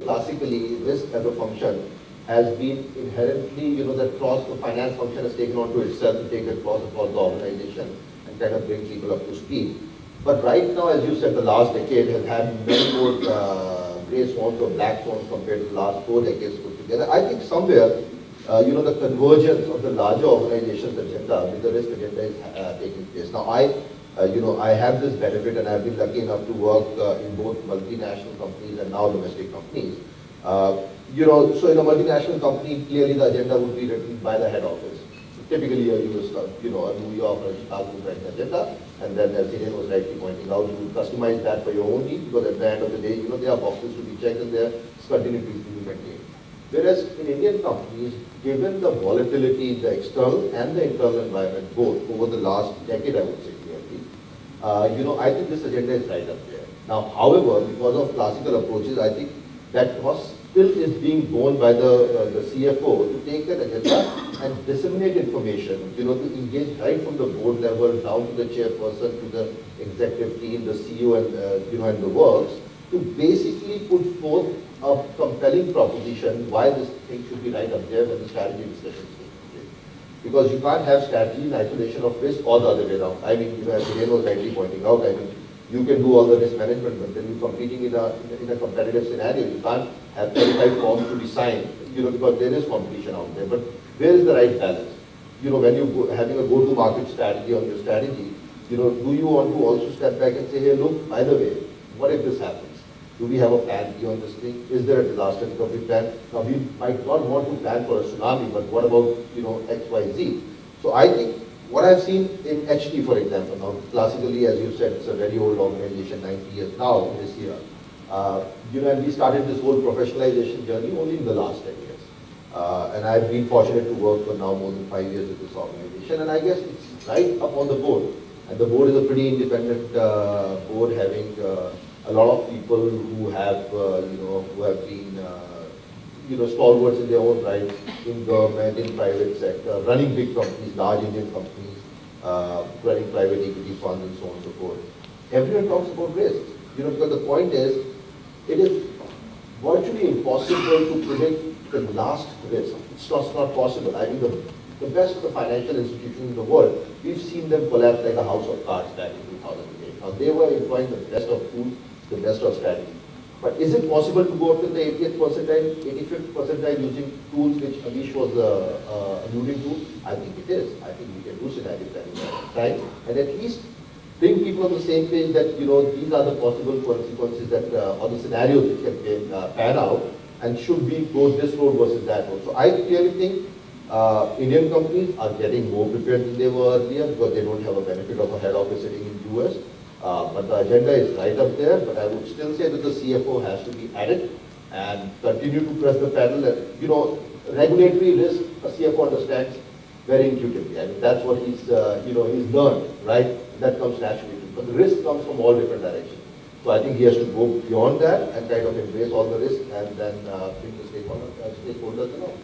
Classically, risk as a function has been inherently, that cross the finance function has taken onto itself to take it across the organization and kind of bring people up to speed. But right now, as you said, the last decade has had many more grey swans or black swans compared to the last 4 decades put together. I think somewhere, the convergence of the larger organization's agenda with the risk agenda is taking place. Now, I have this benefit, and I've been lucky enough to work in both multinational companies and now domestic companies. So in a multinational company, clearly the agenda would be written by the head office. So typically, a US, a New York or a Chicago would write the agenda, and then as Hiren was rightly pointing out, you would customize that for your own needs, because at the end of the day, there are boxes to be checked and there is continuity to be maintained. Whereas in Indian companies, given the volatility in the external and the internal environment both over the last decade, I would say clearly, I think this agenda is right up there. Now, however, because of classical approaches, I think that cost still is being borne by the CFO to take that agenda and disseminate information, to engage right from the board level down to the chairperson, to the executive team, the CEO and the works, to basically put forth a compelling proposition why this thing should be right up there when the strategy discussion is taking place. Because you can't have strategy in isolation of risk or the other way around. I mean, as Hiren was rightly pointing out, you can do all the risk management, but then you're competing in a competitive scenario. You can't have 35 forms to be signed, because there is competition out there. But where is the right balance? When you're having a go-to-market strategy on your strategy, do you want to also step back and say, hey, look, by the way, what if this happens? Do we have a plan B on this thing? Is there a disaster recovery plan? Now, we might not want to plan for a tsunami, but what about, X, Y, Z? So I think what I've seen in HT, for example, now classically, as you said, it's a very old organization, 90 years now, this year. And we started this whole professionalization journey only in the last 10 years. And I've been fortunate to work for now more than 5 years with this organization. And I guess it's right up on the board. And the board is a pretty independent board, having a lot of people who have, who have been, stalwarts in their own right, in government, in private sector, running big companies, large Indian companies, running private equity funds and so on and so forth. Everyone talks about risk, because the point is, it is virtually impossible to predict the last risk. It's just not possible. I mean, the best of the financial institutions in the world, we've seen them collapse like a house of cards back in 2008. Now, they were employing the best of tools, the best of strategy. But is it possible to go up to the 80th percentile, 85th percentile using tools which Amish was alluding to? I think it is. I think we can do scenario planning and at least bring people on the same page that, these are the possible consequences that, or the scenarios which can pan out, and should we go this road versus that road. So I clearly think Indian companies are getting more prepared than they were earlier, because they don't have a benefit of a head office sitting in US. But the agenda is right up there, but I would still say that the CFO has to be at it and continue to press the pedal. And, regulatory risk, a CFO understands very intuitively. I mean, that's what he's learned, right? That comes naturally. But the risk comes from all different directions. So I think he has to go beyond that and kind of embrace all the risk and then bring the stakeholders along.